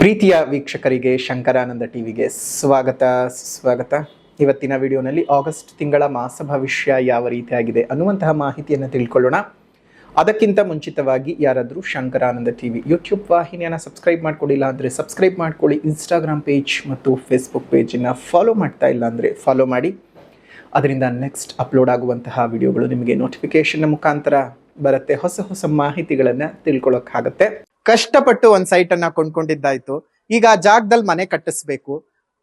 ಪ್ರೀತಿಯ ವೀಕ್ಷಕರಿಗೆ ಶಂಕರಾನಂದ ಟಿವಿಗೆ ಸ್ವಾಗತ. ಇವತ್ತಿನ ವಿಡಿಯೋನಲ್ಲಿ ಆಗಸ್ಟ್ ತಿಂಗಳ ಮಾಸ ಭವಿಷ್ಯ ಯಾವ ರೀತಿಯಾಗಿದೆ ಅನ್ನುವಂತಹ ಮಾಹಿತಿಯನ್ನು ತಿಳ್ಕೊಳ್ಳೋಣ. ಅದಕ್ಕಿಂತ ಮುಂಚಿತವಾಗಿ ಯಾರಾದರೂ ಶಂಕರಾನಂದ ಟಿವಿ ಯೂಟ್ಯೂಬ್ ವಾಹಿನಿಯನ್ನು ಸಬ್ಸ್ಕ್ರೈಬ್ ಮಾಡ್ಕೊಳ್ಳಿಲ್ಲ ಅಂದರೆ ಸಬ್ಸ್ಕ್ರೈಬ್ ಮಾಡ್ಕೊಳ್ಳಿ. ಇನ್ಸ್ಟಾಗ್ರಾಮ್ ಪೇಜ್ ಮತ್ತು ಫೇಸ್ಬುಕ್ ಪೇಜನ್ನು ಫಾಲೋ ಮಾಡ್ತಾ ಇಲ್ಲ ಅಂದರೆ ಫಾಲೋ ಮಾಡಿ. ಅದರಿಂದ ನೆಕ್ಸ್ಟ್ ಅಪ್ಲೋಡ್ ಆಗುವಂತಹ ವಿಡಿಯೋಗಳು ನಿಮಗೆ ನೋಟಿಫಿಕೇಶನ್ ಮುಖಾಂತರ ಬರುತ್ತೆ. ಹೊಸ ಮಾಹಿತಿಗಳನ್ನು ತಿಳ್ಕೊಳ್ಳೋಕ್ಕಾಗತ್ತೆ. ಕಷ್ಟಪಟ್ಟು ಒಂದು ಸೈಟನ್ನು ಕೊಂಡ್ಕೊಂಡಿದ್ದಾಯ್ತು. ಈಗ ಆ ಜಾಗದಲ್ಲಿ ಮನೆ ಕಟ್ಟಿಸ್ಬೇಕು.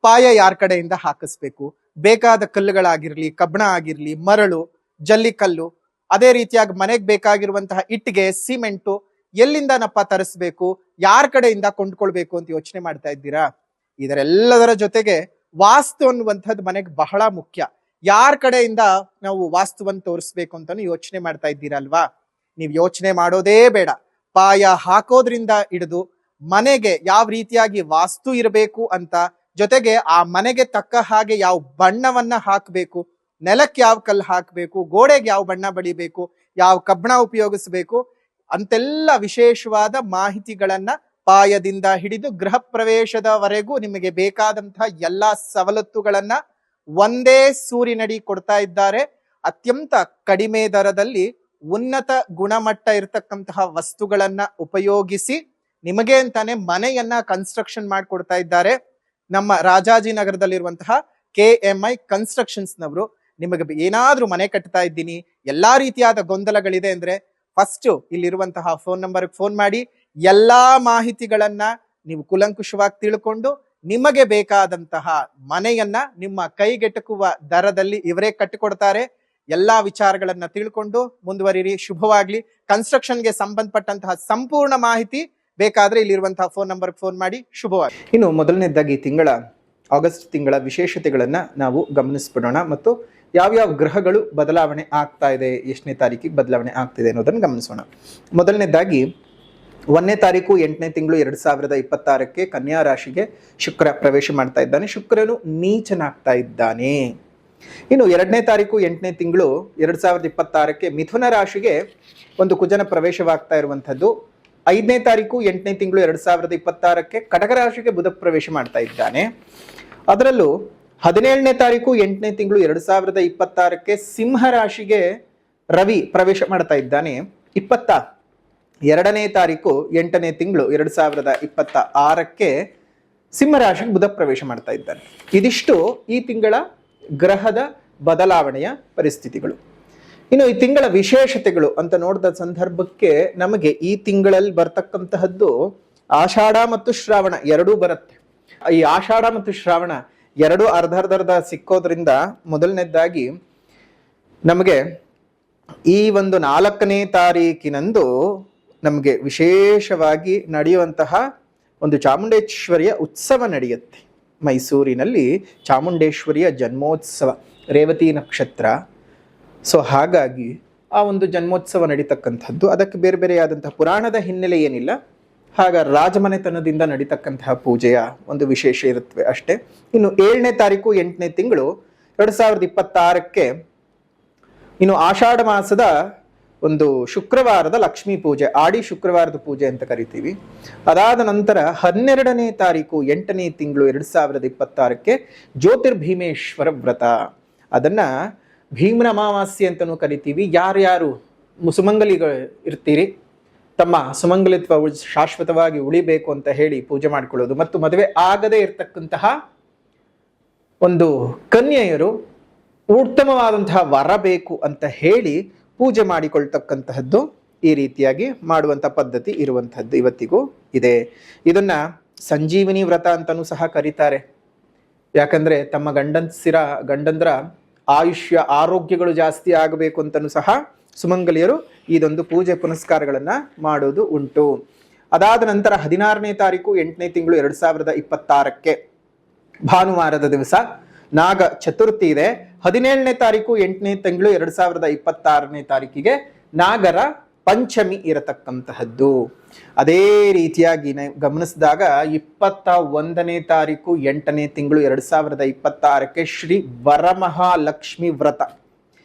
ಪಾಯ ಯಾರ ಕಡೆಯಿಂದ ಹಾಕಿಸ್ಬೇಕು, ಬೇಕಾದ ಕಲ್ಲುಗಳಾಗಿರ್ಲಿ, ಕಬ್ಬಣ ಆಗಿರ್ಲಿ, ಮರಳು, ಜಲ್ಲಿಕಲ್ಲು, ಅದೇ ರೀತಿಯಾಗಿ ಮನೆಗೆ ಬೇಕಾಗಿರುವಂತಹ ಇಟ್ಟಿಗೆ, ಸಿಮೆಂಟು ಎಲ್ಲಿಂದನಪ್ಪ ತರಿಸ್ಬೇಕು, ಯಾರ ಕಡೆಯಿಂದ ಕೊಂಡ್ಕೊಳ್ಬೇಕು ಅಂತ ಯೋಚನೆ ಮಾಡ್ತಾ ಇದ್ದೀರಾ? ಇದರೆಲ್ಲದರ ಜೊತೆಗೆ ವಾಸ್ತು ಅನ್ನುವಂಥದ್ದು ಮನೆಗೆ ಬಹಳ ಮುಖ್ಯ. ಯಾರ ಕಡೆಯಿಂದ ನಾವು ವಾಸ್ತುವನ್ನು ತೋರಿಸ್ಬೇಕು ಅಂತಾನು ಯೋಚನೆ ಮಾಡ್ತಾ ಇದ್ದೀರಲ್ವಾ? ನೀವು ಯೋಚನೆ ಮಾಡೋದೇ ಬೇಡ. ಪಾಯ ಹಾಕೋದ್ರಿಂದ ಹಿಡಿದು ಮನೆಗೆ ಯಾವ ರೀತಿಯಾಗಿ ವಾಸ್ತು ಇರಬೇಕು ಅಂತ, ಜೊತೆಗೆ ಆ ಮನೆಗೆ ತಕ್ಕ ಹಾಗೆ ಯಾವ ಬಣ್ಣವನ್ನ ಹಾಕಬೇಕು, ನೆಲಕ್ಕೆ ಯಾವ ಕಲ್ಲು ಹಾಕಬೇಕು, ಗೋಡೆಗೆ ಯಾವ ಬಣ್ಣ ಬಡಿಬೇಕು, ಯಾವ ಕಬ್ಬಣ ಉಪಯೋಗಿಸಬೇಕು ಅಂತೆಲ್ಲ ವಿಶೇಷವಾದ ಮಾಹಿತಿಗಳನ್ನ ಪಾಯದಿಂದ ಹಿಡಿದು ಗೃಹ ಪ್ರವೇಶದವರೆಗೂ ನಿಮಗೆ ಬೇಕಾದಂತಹ ಎಲ್ಲಾ ಸವಲತ್ತುಗಳನ್ನ ಒಂದೇ ಸೂರಿನಡಿ ಕೊಡ್ತಾ ಇದ್ದಾರೆ. ಅತ್ಯಂತ ಕಡಿಮೆ ದರದಲ್ಲಿ ಉನ್ನತ ಗುಣಮಟ್ಟ ಇರತಕ್ಕಂತಹ ವಸ್ತುಗಳನ್ನ ಉಪಯೋಗಿಸಿ ನಿಮಗೆ ಅಂತಾನೆ ಮನೆಯನ್ನ ಕನ್ಸ್ಟ್ರಕ್ಷನ್ ಮಾಡಿಕೊಡ್ತಾ ಇದ್ದಾರೆ. ನಮ್ಮ ರಾಜಾಜಿನಗರದಲ್ಲಿರುವಂತಹ KMI ಕನ್ಸ್ಟ್ರಕ್ಷನ್ಸ್ ನವರು ನಿಮಗೆ ಏನಾದ್ರೂ ಮನೆ ಕಟ್ತಾ ಇದ್ದೀನಿ, ಎಲ್ಲಾ ರೀತಿಯಾದ ಗೊಂದಲಗಳಿದೆ ಅಂದ್ರೆ ಫಸ್ಟ್ ಇಲ್ಲಿರುವಂತಹ ಫೋನ್ ನಂಬರ್ಗೆ ಫೋನ್ ಮಾಡಿ ಎಲ್ಲಾ ಮಾಹಿತಿಗಳನ್ನ ನೀವು ಕುಲಂಕುಷವಾಗಿ ತಿಳ್ಕೊಂಡು ನಿಮಗೆ ಬೇಕಾದಂತಹ ಮನೆಯನ್ನ ನಿಮ್ಮ ಕೈಗೆಟಕುವ ದರದಲ್ಲಿ ಇವರೇ ಕಟ್ಟಿಕೊಡ್ತಾರೆ. ಎಲ್ಲಾ ವಿಚಾರಗಳನ್ನ ತಿಳ್ಕೊಂಡು ಮುಂದುವರಿರಿ. ಶುಭವಾಗ್ಲಿ. ಕನ್ಸ್ಟ್ರಕ್ಷನ್ಗೆ ಸಂಬಂಧಪಟ್ಟಂತಹ ಸಂಪೂರ್ಣ ಮಾಹಿತಿ ಬೇಕಾದ್ರೆ ಇಲ್ಲಿರುವಂತಹ ಫೋನ್ ನಂಬರ್ಗೆ ಫೋನ್ ಮಾಡಿ. ಶುಭವಾಗಿ. ಇನ್ನು ಮೊದಲನೇದಾಗಿ ಆಗಸ್ಟ್ ತಿಂಗಳ ವಿಶೇಷತೆಗಳನ್ನ ನಾವು ಗಮನಿಸ್ಬಿಡೋಣ ಮತ್ತು ಯಾವ್ಯಾವ ಗ್ರಹಗಳು ಬದಲಾವಣೆ ಆಗ್ತಾ ಇದೆ, ಎಷ್ಟನೇ ತಾರೀಕಿಗೆ ಬದಲಾವಣೆ ಆಗ್ತಿದೆ ಅನ್ನೋದನ್ನು ಗಮನಿಸೋಣ. ಮೊದಲನೇದಾಗಿ 1ನೇ ತಾರೀಕು 8ನೇ ತಿಂಗಳು 2026 ಕನ್ಯಾ ರಾಶಿಗೆ ಶುಕ್ರ ಪ್ರವೇಶ ಮಾಡ್ತಾ ಇದ್ದಾನೆ. ಶುಕ್ರನು ನೀಚನಾಗ್ತಾ ಇದ್ದಾನೆ. ಇನ್ನು 2ನೇ ತಾರೀಕು 8ನೇ ತಿಂಗಳು 2026 ಮಿಥುನ ರಾಶಿಗೆ ಒಂದು ಕುಜನ ಪ್ರವೇಶವಾಗ್ತಾ ಇರುವಂಥದ್ದು. 5ನೇ ತಾರೀಕು 8ನೇ ತಿಂಗಳು 2026 ಕಟಕ ರಾಶಿಗೆ ಬುಧ ಪ್ರವೇಶ ಮಾಡ್ತಾ ಇದ್ದಾನೆ. ಅದರಲ್ಲೂ 17ನೇ ತಾರೀಕು 8ನೇ ತಿಂಗಳು 2026 ಸಿಂಹ ರಾಶಿಗೆ ರವಿ ಪ್ರವೇಶ ಮಾಡ್ತಾ ಇದ್ದಾನೆ. 22ನೇ ತಾರೀಕು 8ನೇ ತಿಂಗಳು 2026 ಸಿಂಹ ರಾಶಿಗೆ ಬುಧ ಪ್ರವೇಶ ಮಾಡ್ತಾ ಇದ್ದಾನೆ. ಇದಿಷ್ಟು ಈ ತಿಂಗಳ ಗ್ರಹದ ಬದಲಾವಣೆಯ ಪರಿಸ್ಥಿತಿಗಳು. ಇನ್ನು ಈ ತಿಂಗಳ ವಿಶೇಷತೆಗಳು ಅಂತ ನೋಡಿದ ಸಂದರ್ಭಕ್ಕೆ ನಮಗೆ ಈ ತಿಂಗಳಲ್ಲಿ ಬರ್ತಕ್ಕಂತಹದ್ದು ಆಷಾಢ ಮತ್ತು ಶ್ರಾವಣ ಎರಡೂ ಬರುತ್ತೆ. ಈ ಆಷಾಢ ಮತ್ತು ಶ್ರಾವಣ ಎರಡು ಅರ್ಧ ಸಿಕ್ಕೋದ್ರಿಂದ ಮೊದಲನೇದಾಗಿ ನಮಗೆ ಈ ಒಂದು 4ನೇ ತಾರೀಕಿನಂದು ನಮಗೆ ವಿಶೇಷವಾಗಿ ನಡೆಯುವಂತಹ ಒಂದು ಚಾಮುಂಡೇಶ್ವರಿಯ ಉತ್ಸವ ನಡೆಯುತ್ತೆ. ಮೈಸೂರಿನಲ್ಲಿ ಚಾಮುಂಡೇಶ್ವರಿಯ ಜನ್ಮೋತ್ಸವ, ರೇವತಿ ನಕ್ಷತ್ರ. ಸೊ ಹಾಗಾಗಿ ಆ ಒಂದು ಜನ್ಮೋತ್ಸವ ನಡೀತಕ್ಕಂಥದ್ದು. ಅದಕ್ಕೆ ಬೇರೆ ಬೇರೆಯಾದಂತಹ ಪುರಾಣದ ಹಿನ್ನೆಲೆ ಏನಿಲ್ಲ. ರಾಜಮನೆತನದಿಂದ ನಡೀತಕ್ಕಂತಹ ಪೂಜೆಯ ಒಂದು ವಿಶೇಷ ಇರುತ್ತವೆ ಅಷ್ಟೇ. ಇನ್ನು 7ನೇ ತಾರೀಕು 8ನೇ ತಿಂಗಳು 2026 ಇನ್ನು ಆಷಾಢ ಮಾಸದ ಒಂದು ಶುಕ್ರವಾರದ ಲಕ್ಷ್ಮೀ ಪೂಜೆ, ಆಡಿ ಶುಕ್ರವಾರದ ಪೂಜೆ ಅಂತ ಕರಿತೀವಿ. ಅದಾದ ನಂತರ 12ನೇ ತಾರೀಕು 8ನೇ ತಿಂಗಳು 2026 ಜ್ಯೋತಿರ್ಭೀಮೇಶ್ವರ ವ್ರತ. ಅದನ್ನ ಭೀಮನ ಅಮಾವಾಸ್ಯೆ ಅಂತಲೂ ಕರಿತೀವಿ. ಯಾರ್ಯಾರು ಸುಮಂಗಲಿಗಳು ಇರ್ತೀರಿ, ತಮ್ಮ ಸುಮಂಗಲಿತ್ವ ಶಾಶ್ವತವಾಗಿ ಉಳಿಬೇಕು ಅಂತ ಹೇಳಿ ಪೂಜೆ ಮಾಡ್ಕೊಳ್ಳೋದು ಮತ್ತು ಮದುವೆ ಆಗದೇ ಇರತಕ್ಕಂತಹ ಒಂದು ಕನ್ಯೆಯರು ಉತ್ತಮವಾದಂತಹ ವರ ಬೇಕು ಅಂತ ಹೇಳಿ ಪೂಜೆ ಮಾಡಿಕೊಳ್ತಕ್ಕಂತಹದ್ದು ಈ ರೀತಿಯಾಗಿ ಮಾಡುವಂಥ ಪದ್ಧತಿ ಇರುವಂತಹದ್ದು ಇವತ್ತಿಗೂ ಇದೆ. ಇದನ್ನ ಸಂಜೀವಿನಿ ವ್ರತ ಅಂತಲೂ ಸಹ ಕರೀತಾರೆ. ಯಾಕಂದ್ರೆ ತಮ್ಮ ಗಂಡಂದ್ರ ಆಯುಷ್ಯ ಆರೋಗ್ಯಗಳು ಜಾಸ್ತಿ ಆಗಬೇಕು ಅಂತಲೂ ಸಹ ಸುಮಂಗಲಿಯರು ಇದೊಂದು ಪೂಜೆ ಪುನಸ್ಕಾರಗಳನ್ನ ಮಾಡೋದು ಉಂಟು. ಅದಾದ ನಂತರ 16ನೇ ತಾರೀಕು 8ನೇ ತಿಂಗಳು 2026 ಭಾನುವಾರದ ದಿವಸ ನಾಗ ಚತುರ್ಥಿ ಇದೆ. 17ನೇ ತಾರೀಕು 8ನೇ ತಿಂಗಳು 2026 ನಾಗರ ಪಂಚಮಿ ಇರತಕ್ಕಂತಹದ್ದು. ಅದೇ ರೀತಿಯಾಗಿ ಗಮನಿಸಿದಾಗ 21ನೇ ತಾರೀಕು 8ನೇ ತಿಂಗಳು 2026 ಶ್ರೀ ವರಮಹಾಲಕ್ಷ್ಮಿ ವ್ರತ.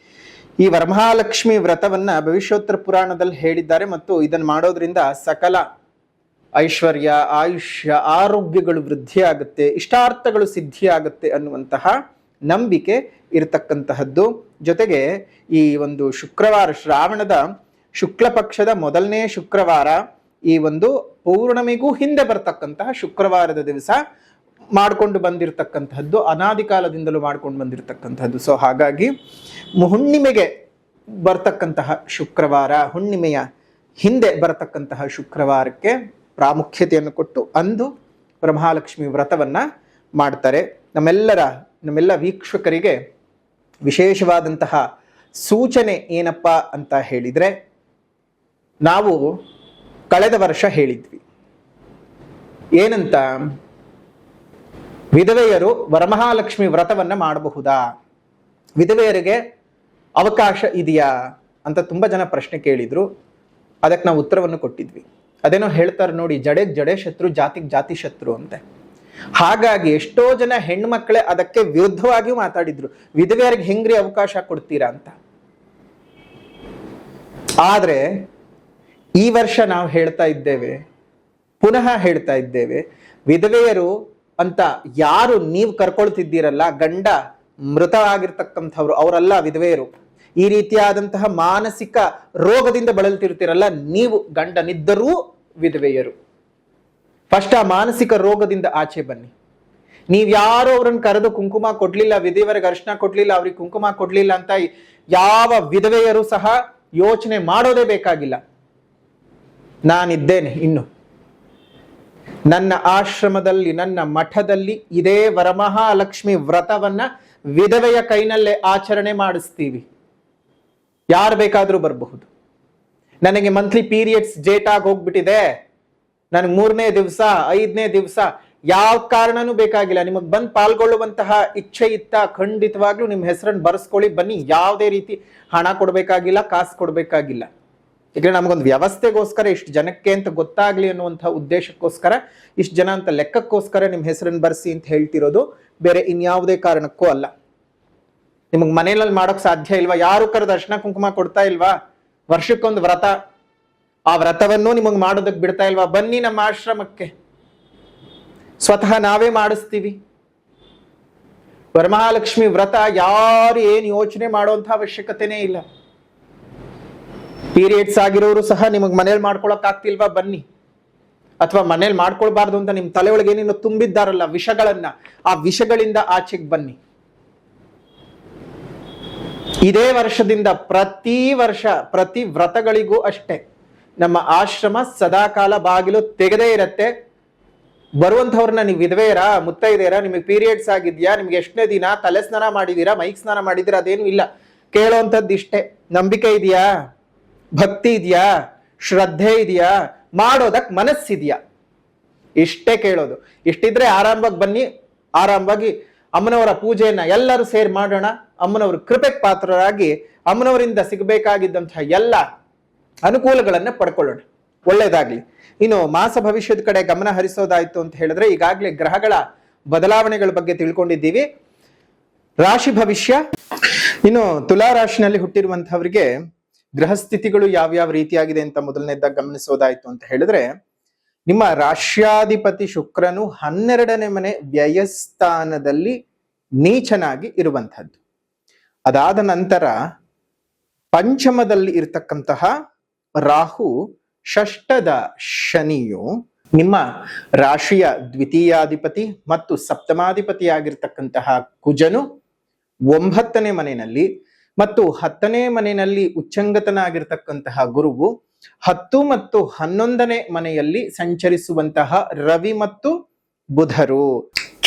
ಈ ವರಮಹಾಲಕ್ಷ್ಮಿ ವ್ರತವನ್ನ ಭವಿಷ್ಯೋತ್ತರ ಪುರಾಣದಲ್ಲಿ ಹೇಳಿದ್ದಾರೆ ಮತ್ತು ಇದನ್ನು ಮಾಡೋದ್ರಿಂದ ಸಕಲ ಐಶ್ವರ್ಯ, ಆಯುಷ್ಯ, ಆರೋಗ್ಯಗಳು ವೃದ್ಧಿಯಾಗುತ್ತೆ, ಇಷ್ಟಾರ್ಥಗಳು ಸಿದ್ಧಿಯಾಗುತ್ತೆ ಅನ್ನುವಂತಹ ನಂಬಿಕೆ ಇರತಕ್ಕಂತಹದ್ದು. ಜೊತೆಗೆ ಈ ಒಂದು ಶುಕ್ರವಾರ, ಶ್ರಾವಣದ ಶುಕ್ಲ ಪಕ್ಷದ ಮೊದಲನೇ ಶುಕ್ರವಾರ, ಈ ಒಂದು ಪೌರ್ಣಮಿಗೂ ಹಿಂದೆ ಬರ್ತಕ್ಕಂತಹ ಶುಕ್ರವಾರದ ದಿವಸ ಮಾಡಿಕೊಂಡು ಬಂದಿರತಕ್ಕಂತಹದ್ದು, ಅನಾದಿ ಕಾಲದಿಂದಲೂ ಮಾಡ್ಕೊಂಡು ಬಂದಿರತಕ್ಕಂತಹದ್ದು. ಸೊ ಹಾಗಾಗಿ ಹುಣ್ಣಿಮೆಗೆ ಬರ್ತಕ್ಕಂತಹ ಶುಕ್ರವಾರ, ಹುಣ್ಣಿಮೆಯ ಹಿಂದೆ ಬರತಕ್ಕಂತಹ ಶುಕ್ರವಾರಕ್ಕೆ ಪ್ರಾಮುಖ್ಯತೆಯನ್ನು ಕೊಟ್ಟು ಅಂದು ವರಮಹಾಲಕ್ಷ್ಮಿ ವ್ರತವನ್ನ ಮಾಡ್ತಾರೆ. ನಮ್ಮೆಲ್ಲ ವೀಕ್ಷಕರಿಗೆ ವಿಶೇಷವಾದಂತಹ ಸೂಚನೆ ಏನಪ್ಪ ಅಂತ ಹೇಳಿದ್ರೆ, ನಾವು ಕಳೆದ ವರ್ಷ ಹೇಳಿದ್ವಿ ಏನಂತ, ವಿಧವೆಯರು ವರಮಹಾಲಕ್ಷ್ಮಿ ವ್ರತವನ್ನ ಮಾಡಬಹುದಾ, ವಿಧವೆಯರಿಗೆ ಅವಕಾಶ ಇದೆಯಾ ಅಂತ ತುಂಬಾ ಜನ ಪ್ರಶ್ನೆ ಕೇಳಿದ್ರು. ಅದಕ್ಕೆ ನಾವು ಉತ್ತರವನ್ನು ಕೊಟ್ಟಿದ್ವಿ. ಅದೇನೋ ಹೇಳ್ತಾರೆ ನೋಡಿ, ಜಡೆಗೆ ಜಡೆ ಶತ್ರು, ಜಾತಿಗೆ ಜಾತಿ ಶತ್ರು ಅಂತೆ. ಹಾಗಾಗಿ ಎಷ್ಟೋ ಜನ ಹೆಣ್ಮಕ್ಳೇ ಅದಕ್ಕೆ ವಿರುದ್ಧವಾಗಿಯೂ ಮಾತಾಡಿದ್ರು, ವಿಧವೆಯರಿಗೆ ಹೆಂಗ್ರಿ ಅವಕಾಶ ಕೊಡ್ತೀರಾ ಅಂತ. ಆದ್ರೆ ಈ ವರ್ಷ ನಾವು ಹೇಳ್ತಾ ಇದ್ದೇವೆ, ಪುನಃ ಹೇಳ್ತಾ ಇದ್ದೇವೆ, ವಿಧವೆಯರು ಅಂತ ಯಾರು ನೀವು ಕರ್ಕೊಳ್ತಿದ್ದೀರಲ್ಲ, ಗಂಡ ಮೃತವಾಗಿರ್ತಕ್ಕಂಥವ್ರು ಅವರಲ್ಲ ವಿಧವೆಯರು. ಈ ರೀತಿಯಾದಂತಹ ಮಾನಸಿಕ ರೋಗದಿಂದ ಬಳಲ್ತಿರ್ತೀರಲ್ಲ ನೀವು, ಗಂಡನಿದ್ದರೂ ವಿಧವೆಯರು. ಫಸ್ಟ್ ಆ ಮಾನಸಿಕ ರೋಗದಿಂದ ಆಚೆ ಬನ್ನಿ. ನೀವ್ಯಾರೋ ಅವ್ರನ್ನ ಕರೆದು ಕುಂಕುಮ ಕೊಡ್ಲಿಲ್ಲ, ವಿಧವೆಯರಿಗೆ ಅರ್ಶನ ಕೊಡ್ಲಿಲ್ಲ, ಅವ್ರಿಗೆ ಕುಂಕುಮ ಕೊಡ್ಲಿಲ್ಲ ಅಂತ ಯಾವ ವಿಧವೆಯರು ಸಹ ಯೋಚನೆ ಮಾಡೋದೇ ಬೇಕಾಗಿಲ್ಲ. ನಾನಿದ್ದೇನೆ, ಇನ್ನು ನನ್ನ ಆಶ್ರಮದಲ್ಲಿ, ನನ್ನ ಮಠದಲ್ಲಿ ಇದೇ ವರಮಹಾಲಕ್ಷ್ಮಿ ವ್ರತವನ್ನ ವಿಧವೆಯ ಕೈನಲ್ಲೇ ಆಚರಣೆ ಮಾಡಿಸ್ತೀವಿ. ಯಾರು ಬೇಕಾದ್ರೂ ಬರಬಹುದು. ನನಗೆ ಮಂತ್ಲಿ ಪೀರಿಯಡ್ಸ್ ಡೇಟ್ ಆಗಿ ಹೋಗ್ಬಿಟ್ಟಿದೆ, ನನಗೆ 3ನೇ ದಿವಸ 5ನೇ ದಿವಸ, ಯಾವ ಕಾರಣನೂ ಬೇಕಾಗಿಲ್ಲ. ನಿಮಗೆ ಬಂದು ಪಾಲ್ಗೊಳ್ಳುವಂತಹ ಇಚ್ಛೆ ಇತ್ತ ಖಂಡಿತವಾಗ್ಲೂ ನಿಮ್ಮ ಹೆಸರನ್ನು ಬರೆಸ್ಕೊಳ್ಳಿ, ಬನ್ನಿ. ಯಾವುದೇ ರೀತಿ ಹಣ ಕೊಡ್ಬೇಕಾಗಿಲ್ಲ, ಕಾಸು ಕೊಡ್ಬೇಕಾಗಿಲ್ಲ. ಯಾಕಂದ್ರೆ ನಮಗೊಂದು ವ್ಯವಸ್ಥೆಗೋಸ್ಕರ, ಇಷ್ಟು ಜನಕ್ಕೆ ಅಂತ ಗೊತ್ತಾಗ್ಲಿ ಅನ್ನುವಂತಹ ಉದ್ದೇಶಕ್ಕೋಸ್ಕರ, ಇಷ್ಟು ಜನ ಅಂತ ಲೆಕ್ಕಕ್ಕೋಸ್ಕರ ನಿಮ್ಮ ಹೆಸರನ್ನು ಬರೆಸಿ ಅಂತ ಹೇಳ್ತಿರೋದು, ಬೇರೆ ಇನ್ಯಾವುದೇ ಕಾರಣಕ್ಕೂ ಅಲ್ಲ. ನಿಮಗೆ ಮನೆಯಲ್ಲಿ ಮಾಡೋಕ್ ಸಾಧ್ಯ ಇಲ್ವಾ? ಯಾರು ಕರೆದು ಅರ್ಶನ ಕುಂಕುಮ ಕೊಡ್ತಾ ಇಲ್ವಾ? ವರ್ಷಕ್ಕೊಂದು ವ್ರತ, ಆ ವ್ರತವನ್ನು ನಿಮಗೆ ಮಾಡೋದಕ್ಕೆ ಬಿಡ್ತಾ ಇಲ್ವಾ? ಬನ್ನಿ ನಮ್ಮ ಆಶ್ರಮಕ್ಕೆ, ಸ್ವತಃ ನಾವೇ ಮಾಡಿಸ್ತೀವಿ. ವರಮಹಾಲಕ್ಷ್ಮಿ ವ್ರತ ಯಾರು ಏನು ಯೋಚನೆ ಮಾಡುವಂತಹ ಅವಶ್ಯಕತೆನೇ ಇಲ್ಲ. ಪೀರಿಯಡ್ಸ್ ಆಗಿರೋರು ಸಹ ನಿಮಗೆ ಮನೇಲಿ ಮಾಡ್ಕೊಳಕ್ ಆಗ್ತಿಲ್ವಾ? ಬನ್ನಿ. ಅಥವಾ ಮನೇಲಿ ಮಾಡ್ಕೊಳ್ಬಾರ್ದು ಅಂತ ನಿಮ್ ತಲೆ ಒಳಗೆ ಏನೇನೋ ತುಂಬಿದ್ದಾರಲ್ಲ ವಿಷಗಳನ್ನ, ಆ ವಿಷಗಳಿಂದ ಆಚೆಗೆ ಬನ್ನಿ. ಇದೇ ವರ್ಷದಿಂದ ಪ್ರತಿ ವರ್ಷ ಪ್ರತಿ ವ್ರತಗಳಿಗೂ ಅಷ್ಟೇ ನಮ್ಮ ಆಶ್ರಮ ಸದಾಕಾಲ ಬಾಗಿಲು ತೆಗೆದೇ ಇರತ್ತೆ. ಬರುವಂಥವ್ರನ್ನ ನೀವು ವಿಧವೆಯರಾ, ಮುತ್ತೈದೆಯರಾ, ನಿಮಗೆ ಪೀರಿಯಡ್ಸ್ ಆಗಿದ್ಯಾ, ನಿಮ್ಗೆ ಎಷ್ಟನೇ ದಿನ, ತಲೆ ಸ್ನಾನ ಮಾಡಿದೀರಾ, ಮೈಕ್ ಸ್ನಾನ ಮಾಡಿದೀರಾ, ಅದೇನು ಇಲ್ಲ. ಕೇಳೋವಂಥದ್ದು ಇಷ್ಟೇ, ನಂಬಿಕೆ ಇದೆಯಾ, ಭಕ್ತಿ ಇದೆಯಾ, ಶ್ರದ್ಧೆ ಇದೆಯಾ, ಮಾಡೋದಕ್ ಮನಸ್ಸಿದೆಯಾ, ಇಷ್ಟೇ ಕೇಳೋದು. ಇಷ್ಟಿದ್ರೆ ಆರಾಮವಾಗಿ ಬನ್ನಿ, ಆರಾಮವಾಗಿ ಅಮ್ಮನವರ ಪೂಜೆಯನ್ನ ಎಲ್ಲರೂ ಸೇರಿ ಮಾಡೋಣ. ಅಮ್ಮನವರ ಕೃಪೆಗೆ ಪಾತ್ರರಾಗಿ ಅಮ್ಮನವರಿಂದ ಸಿಗಬೇಕಾಗಿದ್ದಂತಹ ಎಲ್ಲ ಅನುಕೂಲಗಳನ್ನ ಪಡ್ಕೊಳ್ಳೋಣ. ಒಳ್ಳೇದಾಗ್ಲಿ. ಇನ್ನು ಮಾಸ ಭವಿಷ್ಯದ ಕಡೆ ಗಮನ ಹರಿಸೋದಾಯ್ತು ಅಂತ ಹೇಳಿದ್ರೆ, ಈಗಾಗಲೇ ಗ್ರಹಗಳ ಬದಲಾವಣೆಗಳ ಬಗ್ಗೆ ತಿಳ್ಕೊಂಡಿದ್ದೀವಿ. ರಾಶಿ ಭವಿಷ್ಯ, ಇನ್ನು ತುಲಾ ರಾಶಿನಲ್ಲಿ ಹುಟ್ಟಿರುವಂತಹವರಿಗೆ ಗ್ರಹ ಸ್ಥಿತಿಗಳು ಯಾವ್ಯಾವ ರೀತಿಯಾಗಿದೆ ಅಂತ ಮೊದಲನೇದಾಗಿ ಗಮನಿಸೋದಾಯ್ತು ಅಂತ ಹೇಳಿದ್ರೆ, ನಿಮ್ಮ ರಾಶ್ಯಾಧಿಪತಿ ಶುಕ್ರನು 12ನೇ ಮನೆ ವ್ಯಯಸ್ಥಾನದಲ್ಲಿ ನೀಚನಾಗಿ ಇರುವಂತಹದ್ದು. ಅದಾದ ನಂತರ ಪಂಚಮದಲ್ಲಿ ಇರತಕ್ಕಂತಹ ರಾಹು, ಷಷ್ಠದ ಶನಿಯು ನಿಮ್ಮ ರಾಶಿಯ ದ್ವಿತೀಯಾಧಿಪತಿ ಮತ್ತು ಸಪ್ತಮಾಧಿಪತಿಯಾಗಿರ್ತಕ್ಕಂತಹ ಕುಜನು 9ನೇ ಮನೆಯಲ್ಲಿ ಮತ್ತು 10ನೇ ಮನೆಯಲ್ಲಿ ಉಚ್ಚಂಗತನಾಗಿರ್ತಕ್ಕಂತಹ ಗುರುವು 10 ಮತ್ತು 11ನೇ ಮನೆಯಲ್ಲಿ ಸಂಚರಿಸುವಂತಹ ರವಿ ಮತ್ತು ಬುಧರು,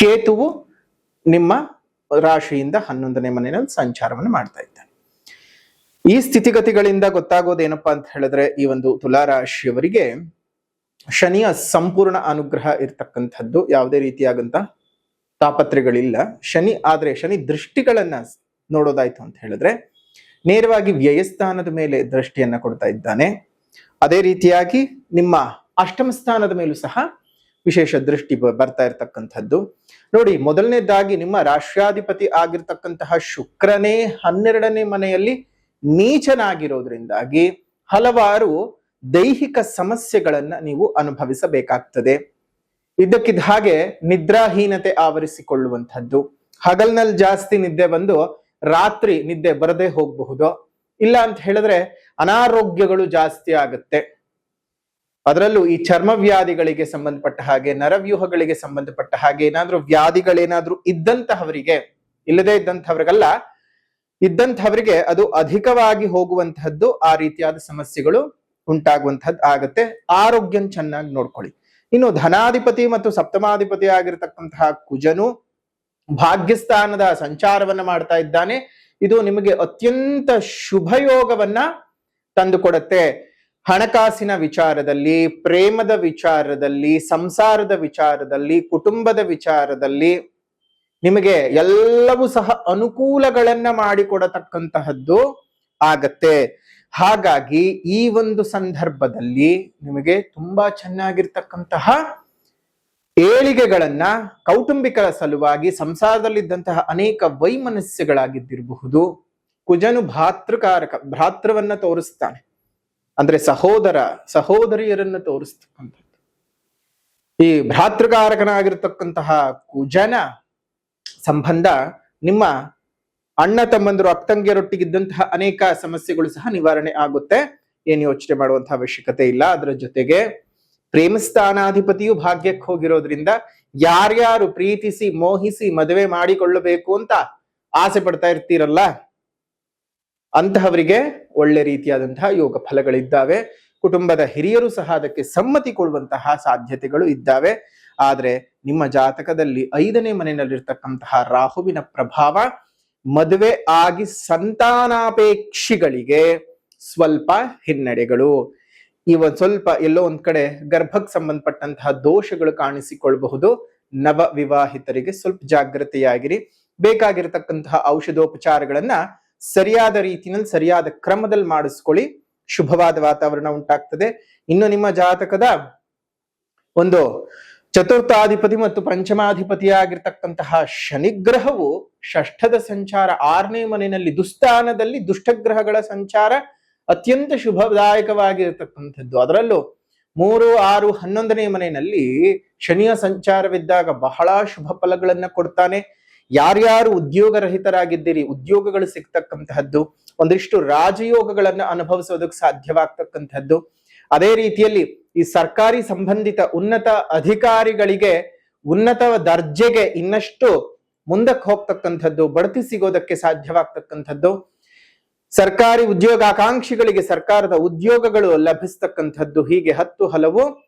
ಕೇತುವು ನಿಮ್ಮ ರಾಶಿಯಿಂದ 11ನೇ ಮನೆಯಲ್ಲಿ ಸಂಚಾರವನ್ನು ಮಾಡ್ತಾ ಇದ್ದಾನೆ. ಈ ಸ್ಥಿತಿಗತಿಗಳಿಂದ ಗೊತ್ತಾಗೋದೇನಪ್ಪಾ ಅಂತ ಹೇಳಿದ್ರೆ, ಈ ಒಂದು ತುಲಾ ರಾಶಿಯವರಿಗೆ ಶನಿಯ ಸಂಪೂರ್ಣ ಅನುಗ್ರಹ ಇರ್ತಕ್ಕಂಥದ್ದು, ಯಾವುದೇ ರೀತಿಯಾದಂತ ತಾಪತ್ರೆಗಳಿಲ್ಲ. ಶನಿ ದೃಷ್ಟಿಗಳನ್ನ ನೋಡೋದಾಯ್ತು ಅಂತ ಹೇಳಿದ್ರೆ ನೇರವಾಗಿ ವ್ಯಯಸ್ಥಾನದ ಮೇಲೆ ದೃಷ್ಟಿಯನ್ನ ಕೊಡ್ತಾ ಇದ್ದಾನೆ. ಅದೇ ರೀತಿಯಾಗಿ ನಿಮ್ಮ ಅಷ್ಟಮ ಸ್ಥಾನದ ಮೇಲೂ ಸಹ ವಿಶೇಷ ದೃಷ್ಟಿ ಬರ್ತಾ ಇರ್ತಕ್ಕಂಥದ್ದು. ನೋಡಿ, ಮೊದಲನೇದಾಗಿ ನಿಮ್ಮ ರಾಷ್ಟ್ರಾಧಿಪತಿ ಆಗಿರ್ತಕ್ಕಂತಹ ಶುಕ್ರನೇ 12ನೇ ಮನೆಯಲ್ಲಿ ನೀಚನಾಗಿರೋದ್ರಿಂದಾಗಿ ಹಲವಾರು ದೈಹಿಕ ಸಮಸ್ಯೆಗಳನ್ನ ನೀವು ಅನುಭವಿಸಬೇಕಾಗ್ತದೆ. ಇದ್ದಕ್ಕಿದ್ದ ಹಾಗೆ ನಿದ್ರಾಹೀನತೆ ಆವರಿಸಿಕೊಳ್ಳುವಂಥದ್ದು, ಹಗಲ್ನಲ್ಲಿ ಜಾಸ್ತಿ ನಿದ್ದೆ ಬಂದು ರಾತ್ರಿ ನಿದ್ದೆ ಬರದೇ ಹೋಗಬಹುದು. ಇಲ್ಲ ಅಂತ ಹೇಳಿದ್ರೆ ಅನಾರೋಗ್ಯಗಳು ಜಾಸ್ತಿ ಆಗುತ್ತೆ. ಅದರಲ್ಲೂ ಈ ಚರ್ಮ ವ್ಯಾಧಿಗಳಿಗೆ ಸಂಬಂಧಪಟ್ಟ ಹಾಗೆ, ನರವ್ಯೂಹಗಳಿಗೆ ಸಂಬಂಧಪಟ್ಟ ಹಾಗೆ ಏನಾದ್ರೂ ವ್ಯಾಧಿಗಳೇನಾದ್ರೂ ಇದ್ದಂತಹವರಿಗೆ, ಇಲ್ಲದೆ ಇದ್ದಂಥವ್ರಿಗಲ್ಲ, ಇದ್ದಂಥವರಿಗೆ ಅದು ಅಧಿಕವಾಗಿ ಹೋಗುವಂತಹದ್ದು, ಆ ರೀತಿಯಾದ ಸಮಸ್ಯೆಗಳು ಉಂಟಾಗುವಂತಹದ್ದು ಆಗತ್ತೆ. ಆರೋಗ್ಯ ಚೆನ್ನಾಗಿ ನೋಡ್ಕೊಳ್ಳಿ. ಇನ್ನು ಧನಾಧಿಪತಿ ಮತ್ತು ಸಪ್ತಮಾಧಿಪತಿ ಆಗಿರತಕ್ಕಂತಹ ಕುಜನು ಭಾಗ್ಯಸ್ಥಾನದ ಸಂಚಾರವನ್ನ ಮಾಡ್ತಾ ಇದ್ದಾನೆ. ಇದು ನಿಮಗೆ ಅತ್ಯಂತ ಶುಭಯೋಗವನ್ನ ತಂದುಕೊಡುತ್ತೆ. ಹಣಕಾಸಿನ ವಿಚಾರದಲ್ಲಿ, ಪ್ರೇಮದ ವಿಚಾರದಲ್ಲಿ, ಸಂಸಾರದ ವಿಚಾರದಲ್ಲಿ, ಕುಟುಂಬದ ವಿಚಾರದಲ್ಲಿ ನಿಮಗೆ ಎಲ್ಲವೂ ಸಹ ಅನುಕೂಲಗಳನ್ನ ಮಾಡಿಕೊಡತಕ್ಕಂತಹದ್ದು ಆಗತ್ತೆ. ಹಾಗಾಗಿ ಈ ಒಂದು ಸಂದರ್ಭದಲ್ಲಿ ನಿಮಗೆ ತುಂಬಾ ಚೆನ್ನಾಗಿರ್ತಕ್ಕಂತಹ ಏಳಿಗೆಗಳನ್ನ, ಕೌಟುಂಬಿಕರ ಸಲುವಾಗಿ ಸಂಸಾರದಲ್ಲಿದ್ದಂತಹ ಅನೇಕ ವೈಮನಸ್ಯಗಳಾಗಿದ್ದಿರಬಹುದು. ಕುಜನು ಭಾತೃಕಾರಕ, ಭ್ರಾತೃವನ್ನ ತೋರಿಸ್ತಾನೆ, ಅಂದ್ರೆ ಸಹೋದರಿಯರನ್ನು ತೋರಿಸ್ತಕ್ಕಂಥದ್ದು. ಈ ಭ್ರಾತೃಕಾರಕನಾಗಿರ್ತಕ್ಕಂತಹ ಕುಜನ ಸಂಬಂಧ ನಿಮ್ಮ ಅಣ್ಣ ತಮ್ಮಂದರು, ಅಕ್ಕಂಗಿಯರೊಟ್ಟಿಗಿದ್ದಂತಹ ಅನೇಕ ಸಮಸ್ಯೆಗಳು ಸಹ ನಿವಾರಣೆ ಆಗುತ್ತೆ. ಏನು ಯೋಚನೆ ಮಾಡುವಂತಹ ಅವಶ್ಯಕತೆ ಇಲ್ಲ. ಅದರ ಜೊತೆಗೆ ಪ್ರೇಮಸ್ಥಾನಾಧಿಪತಿಯು ಭಾಗ್ಯಕ್ಕೆ ಹೋಗಿರೋದ್ರಿಂದ ಯಾರ್ಯಾರು ಪ್ರೀತಿಸಿ ಮೋಹಿಸಿ ಮದುವೆ ಮಾಡಿಕೊಳ್ಳಬೇಕು ಅಂತ ಆಸೆ ಪಡ್ತಾ ಇರ್ತೀರಲ್ಲ, ಅಂತಹವರಿಗೆ ಒಳ್ಳೆ ರೀತಿಯಾದಂತಹ ಯೋಗ ಫಲಗಳಿದ್ದಾವೆ. ಕುಟುಂಬದ ಹಿರಿಯರು ಸಹ ಅದಕ್ಕೆ ಸಮ್ಮತಿ ಕೊಡುವಂತಹ ಸಾಧ್ಯತೆಗಳು ಇದ್ದಾವೆ. ಆದ್ರೆ ನಿಮ್ಮ ಜಾತಕದಲ್ಲಿ 5ನೇ ಮನೆಯಲ್ಲಿರ್ತಕ್ಕಂತಹ ರಾಹುವಿನ ಪ್ರಭಾವ ಮದುವೆ ಆಗಿ ಸಂತಾನಾಪೇಕ್ಷಿಗಳಿಗೆ ಸ್ವಲ್ಪ ಹಿನ್ನಡೆಗಳು, ಸ್ವಲ್ಪ ಎಲ್ಲೋ ಒಂದ್ ಕಡೆ ಗರ್ಭಕ್ಕೆ ಸಂಬಂಧಪಟ್ಟಂತಹ ದೋಷಗಳು ಕಾಣಿಸಿಕೊಳ್ಳಬಹುದು. ನವ ವಿವಾಹಿತರಿಗೆ ಸ್ವಲ್ಪ ಜಾಗೃತೆಯಾಗಿರಿ. ಬೇಕಾಗಿರತಕ್ಕಂತಹ ಔಷಧೋಪಚಾರಗಳನ್ನ ಸರಿಯಾದ ರೀತಿಯಲ್ಲಿ, ಸರಿಯಾದ ಕ್ರಮದಲ್ಲಿ ಮಾಡಿಸ್ಕೊಳ್ಳಿ. ಶುಭವಾದ ವಾತಾವರಣ ಉಂಟಾಗ್ತದೆ. ಇನ್ನು ನಿಮ್ಮ ಜಾತಕದ ಒಂದು ಚತುರ್ಥಾಧಿಪತಿ ಮತ್ತು ಪಂಚಮಾಧಿಪತಿಯಾಗಿರ್ತಕ್ಕಂತಹ ಶನಿಗ್ರಹವು ಷಷ್ಠದ ಸಂಚಾರ, 6ನೇ ಮನೆಯಲ್ಲಿ ದುಸ್ಥಾನದಲ್ಲಿ ದುಷ್ಟಗ್ರಹಗಳ ಸಂಚಾರ ಅತ್ಯಂತ ಶುಭದಾಯಕವಾಗಿರತಕ್ಕಂಥದ್ದು. ಅದರಲ್ಲೂ 3, 6, 11ನೇ ಮನೆಯಲ್ಲಿ ಶನಿಯ ಸಂಚಾರವಿದ್ದಾಗ ಬಹಳ ಶುಭ ಫಲಗಳನ್ನ ಕೊಡ್ತಾನೆ. ಯಾರ್ಯಾರು ಉದ್ಯೋಗರಹಿತರಾಗಿದ್ದೀರಿ, ಉದ್ಯೋಗಗಳು ಸಿಗ್ತಕ್ಕಂತಹದ್ದು, ಒಂದಿಷ್ಟು ರಾಜಯೋಗಗಳನ್ನ ಅನುಭವಿಸೋದಕ್ಕೆ ಸಾಧ್ಯವಾಗ್ತಕ್ಕಂಥದ್ದು. ಅದೇ ರೀತಿಯಲ್ಲಿ ಈ ಸರ್ಕಾರಿ ಸಂಬಂಧಿತ ಉನ್ನತ ಅಧಿಕಾರಿಗಳಿಗೆ ಉನ್ನತ ದರ್ಜೆಗೆ ಇನ್ನಷ್ಟು ಮುಂದಕ್ಕೆ ಹೋಗ್ತಕ್ಕಂಥದ್ದು, ಬಡ್ತಿ ಸಿಗೋದಕ್ಕೆ ಸಾಧ್ಯವಾಗ್ತಕ್ಕಂಥದ್ದು. ಸರ್ಕಾರಿ ಉದ್ಯೋಗಾಕಾಂಕ್ಷಿಗಳಿಗೆ ಸರ್ಕಾರದ ಉದ್ಯೋಗಗಳು ಲಭಿಸ್ತಕ್ಕಂಥದ್ದು. ಹೀಗೆ 10 ಹಲವು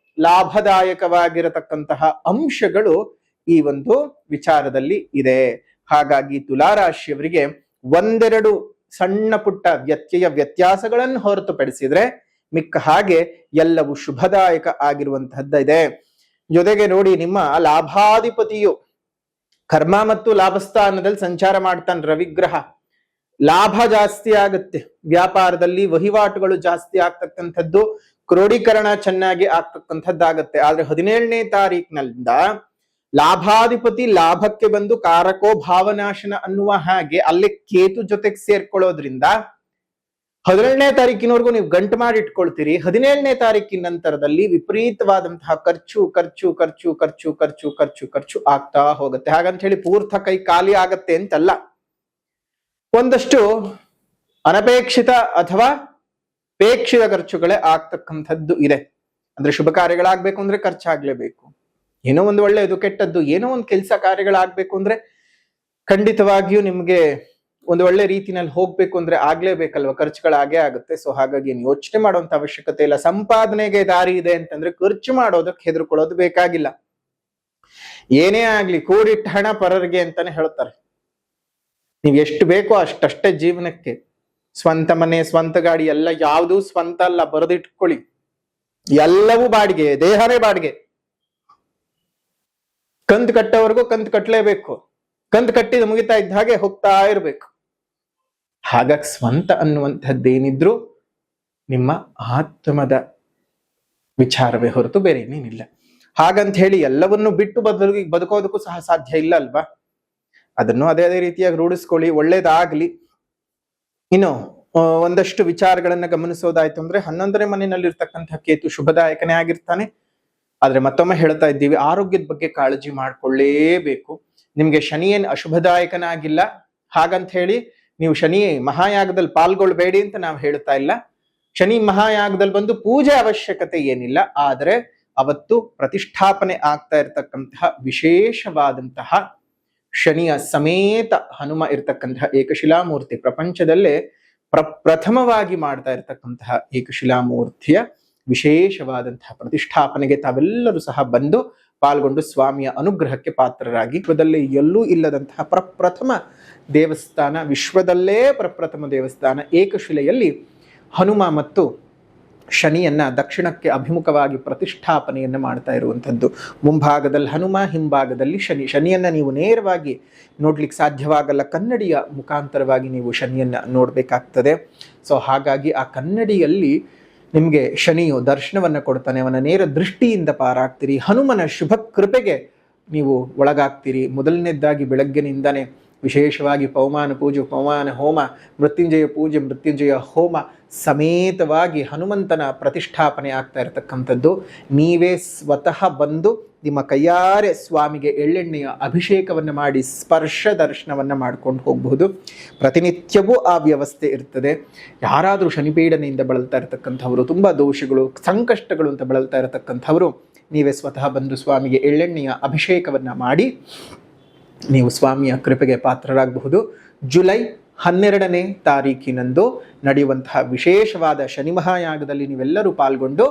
ಲಾಭದಾಯಕವಾಗಿರತಕ್ಕಂತಹ ಅಂಶಗಳು ಈ ಒಂದು ವಿಚಾರದಲ್ಲಿ ಇದೆ. ಹಾಗಾಗಿ ತುಲಾರಾಶಿಯವರಿಗೆ ಒಂದೆರಡು ಸಣ್ಣ ಪುಟ್ಟ ವ್ಯತ್ಯಾಸಗಳನ್ನು ಹೊರತುಪಡಿಸಿದ್ರೆ ಮಿಕ್ಕ ಹಾಗೆ ಎಲ್ಲವೂ ಶುಭದಾಯಕ ಆಗಿರುವಂತಹದ್ದಿದೆ. ಜೊತೆಗೆ ನೋಡಿ, ನಿಮ್ಮ ಲಾಭಾಧಿಪತಿಯು ಕರ್ಮ ಮತ್ತು ಲಾಭಸ್ಥಾನದಲ್ಲಿ ಸಂಚಾರ ಮಾಡ್ತಾನೆ ರವಿಗ್ರಹ. ಲಾಭ ಜಾಸ್ತಿ ಆಗುತ್ತೆ, ವ್ಯಾಪಾರದಲ್ಲಿ ವಹಿವಾಟುಗಳು ಜಾಸ್ತಿ ಆಗ್ತಕ್ಕಂಥದ್ದು, ಕ್ರೋಢೀಕರಣ ಚೆನ್ನಾಗಿ ಆಗ್ತಕ್ಕಂಥದ್ದಾಗತ್ತೆ. ಆದ್ರೆ 17ನೇ ತಾರೀಕಿನಿಂದ ಲಾಭಾಧಿಪತಿ ಲಾಭಕ್ಕೆ ಬಂದು ಕಾರಕೋ ಭಾವನಾಶನ ಅನ್ನುವ ಹಾಗೆ ಅಲ್ಲಿ ಕೇತು ಜೊತೆಗೆ ಸೇರ್ಕೊಳ್ಳೋದ್ರಿಂದ 17ನೇ ತಾರೀಕಿನವರೆಗೂ ನೀವು ಗಂಟು ಮಾಡಿ ಇಟ್ಕೊಳ್ತೀರಿ. 17ನೇ ತಾರೀಕಿನ ನಂತರದಲ್ಲಿ ವಿಪರೀತವಾದಂತಹ ಖರ್ಚು ಖರ್ಚು ಖರ್ಚು ಖರ್ಚು ಖರ್ಚು ಖರ್ಚು ಖರ್ಚು ಆಗ್ತಾ ಹೋಗುತ್ತೆ. ಹಾಗಂತ ಹೇಳಿ ಪೂರ್ಥ ಕೈ ಖಾಲಿ ಆಗತ್ತೆ ಅಂತಲ್ಲ, ಒಂದಷ್ಟು ಅನಪೇಕ್ಷಿತ ಅಥವಾ ಅಪೇಕ್ಷಿತ ಖರ್ಚುಗಳೇ ಆಗ್ತಕ್ಕಂಥದ್ದು ಇದೆ. ಅಂದ್ರೆ ಶುಭ ಕಾರ್ಯಗಳಾಗ್ಬೇಕು ಅಂದ್ರೆ ಖರ್ಚಾಗ್ಲೇಬೇಕು. ಏನೋ ಒಂದು ಒಳ್ಳೆಯದು ಕೆಟ್ಟದ್ದು, ಏನೋ ಒಂದು ಕೆಲಸ ಕಾರ್ಯಗಳಾಗ್ಬೇಕು ಅಂದ್ರೆ ಖಂಡಿತವಾಗಿಯೂ ನಿಮ್ಗೆ ಒಂದು ಒಳ್ಳೆ ರೀತಿನಲ್ಲಿ ಹೋಗ್ಬೇಕು ಅಂದ್ರೆ ಆಗ್ಲೇಬೇಕಲ್ವ, ಖರ್ಚುಗಳಾಗೇ ಆಗುತ್ತೆ. ಸೊ ಹಾಗಾಗಿ ಏನು ಯೋಚನೆ ಮಾಡುವಂತ ಅವಶ್ಯಕತೆ ಇಲ್ಲ. ಸಂಪಾದನೆಗೆ ದಾರಿ ಇದೆ ಅಂತಂದ್ರೆ ಖರ್ಚು ಮಾಡೋದಕ್ಕೆ ಹೆದರ್ಕೊಳ್ಳೋದು ಬೇಕಾಗಿಲ್ಲ. ಏನೇ ಆಗ್ಲಿ ಕೂಡಿಟ್ಟ ಹಣ ಪರರಿಗೆ ಅಂತಾನೆ ಹೇಳ್ತಾರೆ. ನೀವ್ ಎಷ್ಟು ಬೇಕೋ ಅಷ್ಟೇ ಜೀವನಕ್ಕೆ. ಸ್ವಂತ ಮನೆ, ಸ್ವಂತ ಗಾಡಿ ಎಲ್ಲ ಯಾವುದು ಸ್ವಂತ ಅಲ್ಲ, ಬರೆದಿಟ್ಕೊಳ್ಳಿ. ಎಲ್ಲವೂ ಬಾಡಿಗೆ, ದೇಹವೇ ಬಾಡಿಗೆ. ಕಂತು ಕಟ್ಟೋವರೆಗೂ ಕಂತು ಕಟ್ಟಲೇಬೇಕು. ಕಂತು ಕಟ್ಟಿದ ಮುಗಿತಾ ಇದ್ದ ಹಾಗೆ ಹೋಗ್ತಾ ಇರ್ಬೇಕು. ಹಾಗಾಗಿ ಸ್ವಂತ ಅನ್ನುವಂಥದ್ದೇನಿದ್ರು ನಿಮ್ಮ ಆತ್ಮದ ವಿಚಾರವೇ ಹೊರತು ಬೇರೆ ಏನೇನಿಲ್ಲ. ಹಾಗಂತ ಹೇಳಿ ಎಲ್ಲವನ್ನು ಬಿಟ್ಟು ಬದುಕೋದಕ್ಕೂ ಸಹ ಸಾಧ್ಯ ಇಲ್ಲ ಅಲ್ವಾ. ಅದನ್ನು ಅದೇ ರೀತಿಯಾಗಿ ರೂಢಿಸ್ಕೊಳ್ಳಿ, ಒಳ್ಳೇದಾಗ್ಲಿ. ಇನ್ನು ಒಂದಷ್ಟು ವಿಚಾರಗಳನ್ನ ಗಮನಿಸೋದಾಯ್ತು ಅಂದ್ರೆ 11ನೇ ಮನೆಯಲ್ಲಿರ್ತಕ್ಕಂಥ ಕೇತು ಶುಭದಾಯಕನೇ ಆಗಿರ್ತಾನೆ. ಆದ್ರೆ ಮತ್ತೊಮ್ಮೆ ಹೇಳ್ತಾ ಇದ್ದೀವಿ, ಆರೋಗ್ಯದ ಬಗ್ಗೆ ಕಾಳಜಿ ಮಾಡ್ಕೊಳ್ಳೇಬೇಕು. ನಿಮ್ಗೆ ಶನಿ ಏನ್ ಅಶುಭದಾಯಕನಾಗಿಲ್ಲ, ಹಾಗಂತ ಹೇಳಿ ನೀವು ಶನಿ ಮಹಾಯಾಗದಲ್ಲಿ ಪಾಲ್ಗೊಳ್ಬೇಡಿ ಅಂತ ನಾವು ಹೇಳ್ತಾ ಇಲ್ಲ. ಶನಿ ಮಹಾಯಾಗದಲ್ಲಿ ಬಂದು ಪೂಜೆ ಅವಶ್ಯಕತೆ ಏನಿಲ್ಲ, ಆದ್ರೆ ಅವತ್ತು ಪ್ರತಿಷ್ಠಾಪನೆ ಆಗ್ತಾ ಇರತಕ್ಕಂತಹ ವಿಶೇಷವಾದಂತಹ ಶನಿಯ ಸಮೇತ ಹನುಮ ಇರ್ತಕ್ಕಂತಹ ಏಕಶಿಲಾಮೂರ್ತಿ, ಪ್ರಪಂಚದಲ್ಲೇ ಪ್ರಥಮವಾಗಿ ಮಾಡ್ತಾ ಇರತಕ್ಕಂತಹ ಏಕಶಿಲಾಮೂರ್ತಿಯ ವಿಶೇಷವಾದಂತಹ ಪ್ರತಿಷ್ಠಾಪನೆಗೆ ತಾವೆಲ್ಲರೂ ಸಹ ಬಂದು ಪಾಲ್ಗೊಂಡು ಸ್ವಾಮಿಯ ಅನುಗ್ರಹಕ್ಕೆ ಪಾತ್ರರಾಗಿ, ವಿಶ್ವದಲ್ಲೇ ಎಲ್ಲೂ ಇಲ್ಲದಂತಹ ಪ್ರಪ್ರಥಮ ದೇವಸ್ಥಾನ, ವಿಶ್ವದಲ್ಲೇ ಪ್ರಪ್ರಥಮ ದೇವಸ್ಥಾನ ಏಕಶಿಲೆಯಲ್ಲಿ ಹನುಮ ಮತ್ತು ಶನಿಯನ್ನ ದಕ್ಷಿಣಕ್ಕೆ ಅಭಿಮುಖವಾಗಿ ಪ್ರತಿಷ್ಠಾಪನೆಯನ್ನು ಮಾಡ್ತಾ ಇರುವಂಥದ್ದು. ಮುಂಭಾಗದಲ್ಲಿ ಹನುಮ, ಹಿಂಭಾಗದಲ್ಲಿ ಶನಿ. ಶನಿಯನ್ನ ನೀವು ನೇರವಾಗಿ ನೋಡ್ಲಿಕ್ಕೆ ಸಾಧ್ಯವಾಗಲ್ಲ, ಕನ್ನಡಿಯ ಮುಖಾಂತರವಾಗಿ ನೀವು ಶನಿಯನ್ನ ನೋಡ್ಬೇಕಾಗ್ತದೆ. ಸೊ ಹಾಗಾಗಿ ಆ ಕನ್ನಡಿಯಲ್ಲಿ ನಿಮಗೆ ಶನಿಯು ದರ್ಶನವನ್ನ ಕೊಡ್ತಾನೆ, ಅವನ ನೇರ ದೃಷ್ಟಿಯಿಂದ ಪಾರಾಗ್ತೀರಿ, ಹನುಮನ ಶುಭ ಕೃಪೆಗೆ ನೀವು ಒಳಗಾಗ್ತೀರಿ. ಮೊದಲನೇದಾಗಿ ಬೆಳಗ್ಗಿನಿಂದನೇ ವಿಶೇಷವಾಗಿ ಪವಮಾನ ಪೂಜೆ, ಪವಮಾನ ಹೋಮ, ಮೃತ್ಯುಂಜಯ ಪೂಜೆ, ಮೃತ್ಯುಂಜಯ ಹೋಮ ಸಮೇತವಾಗಿ ಹನುಮಂತನ ಪ್ರತಿಷ್ಠಾಪನೆ ಆಗ್ತಾ ಇರತಕ್ಕಂಥದ್ದು. ನೀವೇ ಸ್ವತಃ ಬಂದು ನಿಮ್ಮ ಕೈಯಾರೆ ಸ್ವಾಮಿಗೆ ಎಳ್ಳೆಣ್ಣೆಯ ಅಭಿಷೇಕವನ್ನು ಮಾಡಿ ಸ್ಪರ್ಶ ದರ್ಶನವನ್ನ ಮಾಡ್ಕೊಂಡು ಹೋಗಬಹುದು. ಪ್ರತಿನಿತ್ಯವೂ ಆ ವ್ಯವಸ್ಥೆ ಇರ್ತದೆ. ಯಾರಾದರೂ ಶನಿಪೀಡನೆಯಿಂದ ಬಳಲ್ತಾ ಇರತಕ್ಕಂಥವ್ರು, ತುಂಬಾ ದೋಷಗಳು, ಸಂಕಷ್ಟಗಳು ಅಂತ ಬಳಲ್ತಾ ಇರತಕ್ಕಂಥವ್ರು, ನೀವೇ ಸ್ವತಃ ಬಂದು ಸ್ವಾಮಿಗೆ ಎಳ್ಳೆಣ್ಣೆಯ ಅಭಿಷೇಕವನ್ನ ಮಾಡಿ ನೀವು ಸ್ವಾಮಿಯ ಕೃಪೆಗೆ ಪಾತ್ರರಾಗಬಹುದು. ಜುಲೈ 12ನೇ ತಾರೀಕಿನಂದು ನಡೆಯುವಂತಹ ವಿಶೇಷವಾದ ಶನಿ ಮಹಾಯಾಗದಲ್ಲಿ ನೀವೆಲ್ಲರೂ ಪಾಲ್ಗೊಂಡು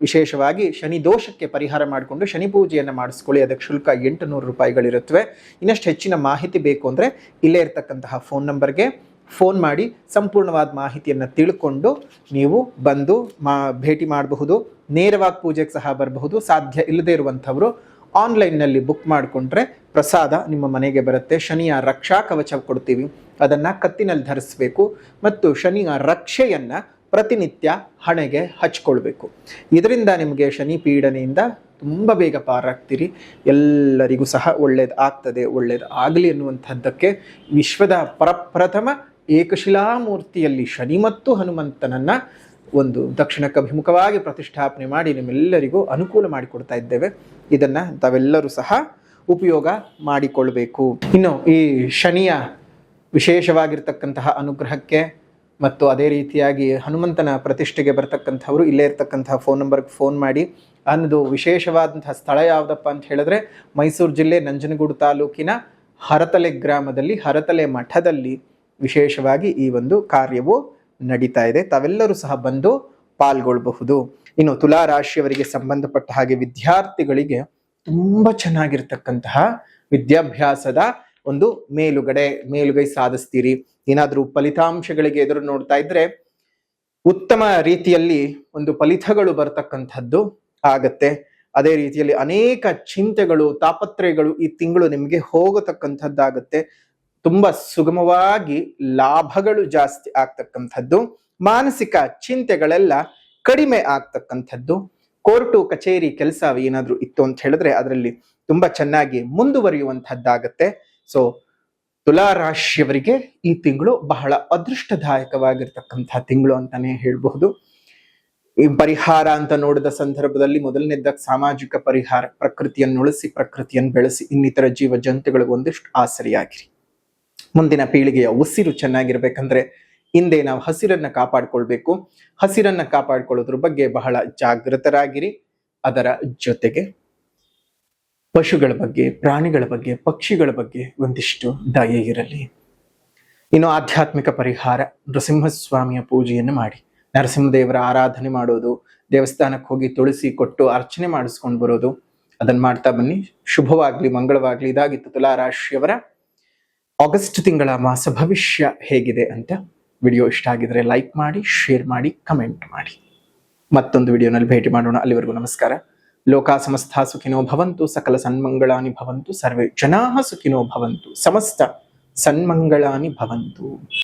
ವಿಶೇಷವಾಗಿ ಶನಿ ದೋಷಕ್ಕೆ ಪರಿಹಾರ ಮಾಡಿಕೊಂಡು ಶನಿ ಪೂಜೆಯನ್ನು ಮಾಡಿಸ್ಕೊಳ್ಳಿ. ಅದಕ್ಕೆ ಶುಲ್ಕ 800 ರೂಪಾಯಿಗಳಿರುತ್ತವೆ. ಇನ್ನಷ್ಟು ಹೆಚ್ಚಿನ ಮಾಹಿತಿ ಬೇಕು ಅಂದರೆ ಇಲ್ಲೇ ಇರ್ತಕ್ಕಂತಹ ಫೋನ್ ನಂಬರ್ಗೆ ಫೋನ್ ಮಾಡಿ ಸಂಪೂರ್ಣವಾದ ಮಾಹಿತಿಯನ್ನು ತಿಳ್ಕೊಂಡು ನೀವು ಬಂದು ಭೇಟಿ ಮಾಡಬಹುದು. ನೇರವಾಗಿ ಪೂಜೆಗೆ ಸಹ ಬರಬಹುದು. ಸಾಧ್ಯ ಇಲ್ಲದೆ ಇರುವಂಥವರು ಆನ್ಲೈನ್ನಲ್ಲಿ ಬುಕ್ ಮಾಡಿಕೊಂಡ್ರೆ ಪ್ರಸಾದ ನಿಮ್ಮ ಮನೆಗೆ ಬರುತ್ತೆ. ಶನಿಯ ರಕ್ಷಾ ಕವಚ ಕೊಡ್ತೀವಿ, ಅದನ್ನು ಕತ್ತಿನಲ್ಲಿ ಧರಿಸಬೇಕು ಮತ್ತು ಶನಿಯ ರಕ್ಷೆಯನ್ನು ಪ್ರತಿನಿತ್ಯ ಹಣೆಗೆ ಹಚ್ಕೊಳ್ಬೇಕು. ಇದರಿಂದ ನಿಮಗೆ ಶನಿ ಪೀಡನೆಯಿಂದ ತುಂಬ ಬೇಗ ಪಾರಾಗ್ತೀರಿ. ಎಲ್ಲರಿಗೂ ಸಹ ಒಳ್ಳೇದಾಗ್ತದೆ, ಒಳ್ಳೇದಾಗಲಿ ಅನ್ನುವಂಥದ್ದಕ್ಕೆ ವಿಶ್ವದ ಪ್ರಪ್ರಥಮ ಏಕಶಿಲಾಮೂರ್ತಿಯಲ್ಲಿ ಶನಿ ಮತ್ತು ಹನುಮಂತನನ್ನ ಒಂದು ದಕ್ಷಿಣಕ್ಕೆ ಅಭಿಮುಖವಾಗಿ ಪ್ರತಿಷ್ಠಾಪನೆ ಮಾಡಿ ನಿಮ್ಮೆಲ್ಲರಿಗೂ ಅನುಕೂಲ ಮಾಡಿಕೊಡ್ತಾ ಇದ್ದೇವೆ. ಇದನ್ನ ತಾವೆಲ್ಲರೂ ಸಹ ಉಪಯೋಗ ಮಾಡಿಕೊಳ್ಬೇಕು. ಇನ್ನು ಈ ಶನಿಯ ವಿಶೇಷವಾಗಿರ್ತಕ್ಕಂತಹ ಅನುಗ್ರಹಕ್ಕೆ ಮತ್ತು ಅದೇ ರೀತಿಯಾಗಿ ಹನುಮಂತನ ಪ್ರತಿಷ್ಠೆಗೆ ಬರ್ತಕ್ಕಂಥವ್ರು ಇಲ್ಲೇ ಇರ್ತಕ್ಕಂತಹ ಫೋನ್ ನಂಬರ್ಗೆ ಫೋನ್ ಮಾಡಿ. ಅನ್ನೋದು ವಿಶೇಷವಾದಂತಹ ಸ್ಥಳ ಯಾವುದಪ್ಪ ಅಂತ ಹೇಳಿದ್ರೆ ಮೈಸೂರು ಜಿಲ್ಲೆ ನಂಜನಗೂಡು ತಾಲೂಕಿನ ಹರತಲೆ ಗ್ರಾಮದಲ್ಲಿ, ಹರತಲೆ ಮಠದಲ್ಲಿ ವಿಶೇಷವಾಗಿ ಈ ಒಂದು ಕಾರ್ಯವು ನಡೀತಾ ಇದೆ. ತಾವೆಲ್ಲರೂ ಸಹ ಬಂದು ಪಾಲ್ಗೊಳ್ಳಬಹುದು. ಇನ್ನು ತುಲಾ ರಾಶಿಯವರಿಗೆ ಸಂಬಂಧಪಟ್ಟ ಹಾಗೆ ವಿದ್ಯಾರ್ಥಿಗಳಿಗೆ ತುಂಬಾ ಚೆನ್ನಾಗಿರ್ತಕ್ಕಂತಹ ವಿದ್ಯಾಭ್ಯಾಸದ ಒಂದು ಮೇಲುಗೈ ಸಾಧಿಸ್ತೀರಿ. ಏನಾದರೂ ಫಲಿತಾಂಶಗಳಿಗೆ ಎದುರು ನೋಡ್ತಾ ಇದ್ರೆ ಉತ್ತಮ ರೀತಿಯಲ್ಲಿ ಒಂದು ಫಲಿತಗಳು ಬರ್ತಕ್ಕಂಥದ್ದು ಆಗತ್ತೆ. ಅದೇ ರೀತಿಯಲ್ಲಿ ಅನೇಕ ಚಿಂತೆಗಳು, ತಾಪತ್ರಯಗಳು ಈ ತಿಂಗಳು ನಿಮಗೆ ಹೋಗತಕ್ಕಂಥದ್ದಾಗತ್ತೆ. ತುಂಬಾ ಸುಗಮವಾಗಿ ಲಾಭಗಳು ಜಾಸ್ತಿ ಆಗ್ತಕ್ಕಂಥದ್ದು, ಮಾನಸಿಕ ಚಿಂತೆಗಳೆಲ್ಲ ಕಡಿಮೆ ಆಗ್ತಕ್ಕಂಥದ್ದು. ಕೋರ್ಟು ಕಚೇರಿ ಕೆಲಸ ಏನಾದ್ರೂ ಇತ್ತು ಅಂತ ಹೇಳಿದ್ರೆ ಅದರಲ್ಲಿ ತುಂಬಾ ಚೆನ್ನಾಗಿ ಮುಂದುವರಿಯುವಂತಹದ್ದಾಗತ್ತೆ. ಸೊ ತುಲಾ ರಾಶಿಯವರಿಗೆ ಈ ತಿಂಗಳು ಬಹಳ ಅದೃಷ್ಟದಾಯಕವಾಗಿರ್ತಕ್ಕಂತಹ ತಿಂಗಳು ಅಂತಾನೆ ಹೇಳ್ಬಹುದು. ಈ ಪರಿಹಾರ ಅಂತ ನೋಡಿದ ಸಂದರ್ಭದಲ್ಲಿ ಮೊದಲನೇದಾಗಿ ಸಾಮಾಜಿಕ ಪರಿಹಾರ, ಪ್ರಕೃತಿಯನ್ನು ಉಳಿಸಿ, ಪ್ರಕೃತಿಯನ್ನು ಬೆಳೆಸಿ, ಇನ್ನಿತರ ಜೀವ ಜಂತುಗಳಿಗೆ ಒಂದಿಷ್ಟು ಆಸರಿಯಾಗಿರಿ. ಮುಂದಿನ ಪೀಳಿಗೆಯ ಉಸಿರು ಚೆನ್ನಾಗಿರ್ಬೇಕಂದ್ರೆ ಹಿಂದೆ ನಾವು ಹಸಿರನ್ನ ಕಾಪಾಡ್ಕೊಳ್ಬೇಕು. ಹಸಿರನ್ನ ಕಾಪಾಡ್ಕೊಳ್ಳೋದ್ರ ಬಗ್ಗೆ ಬಹಳ ಜಾಗೃತರಾಗಿರಿ. ಅದರ ಜೊತೆಗೆ ಪಶುಗಳ ಬಗ್ಗೆ, ಪ್ರಾಣಿಗಳ ಬಗ್ಗೆ, ಪಕ್ಷಿಗಳ ಬಗ್ಗೆ ಒಂದಿಷ್ಟು ದಯೆ ಇರಲಿ. ಇನ್ನು ಆಧ್ಯಾತ್ಮಿಕ ಪರಿಹಾರ, ನರಸಿಂಹಸ್ವಾಮಿಯ ಪೂಜೆಯನ್ನು ಮಾಡಿ, ನರಸಿಂಹದೇವರ ಆರಾಧನೆ ಮಾಡೋದು, ದೇವಸ್ಥಾನಕ್ಕೆ ಹೋಗಿ ತುಳಸಿ ಕೊಟ್ಟು ಅರ್ಚನೆ ಮಾಡಿಸ್ಕೊಂಡು ಬರೋದು, ಅದನ್ನ ಮಾಡ್ತಾ ಬನ್ನಿ. ಶುಭವಾಗ್ಲಿ, ಮಂಗಳವಾಗ್ಲಿ. ಇದಾಗಿತ್ತು ತುಲಾ ರಾಶಿಯವರ ಆಗಸ್ಟ್ ತಿಂಗಳ ಮಾಸ ಭವಿಷ್ಯ ಹೇಗಿದೆ ಅಂತ. ವಿಡಿಯೋ ಇಷ್ಟ ಆಗಿದ್ರೆ ಲೈಕ್ ಮಾಡಿ, ಶೇರ್ ಮಾಡಿ, ಕಮೆಂಟ್ ಮಾಡಿ. ಮತ್ತೊಂದು ವಿಡಿಯೋನಲ್ಲಿ ಭೇಟಿ ಮಾಡೋಣ. ಅಲ್ಲಿವರೆಗೂ ನಮಸ್ಕಾರ. ಲೋಕ ಸಮಸ್ತ ಸುಖಿನೋ ಭವಂತು, ಸಕಲ ಸನ್ಮಂಗಳಾನಿ ಭವಂತು, ಸರ್ವೇ ಜನಾಃ ಸುಖಿನೋ ಭವಂತು, ಸಮಸ್ತ ಸನ್ಮಂಗಳಾನಿ ಭವಂತು.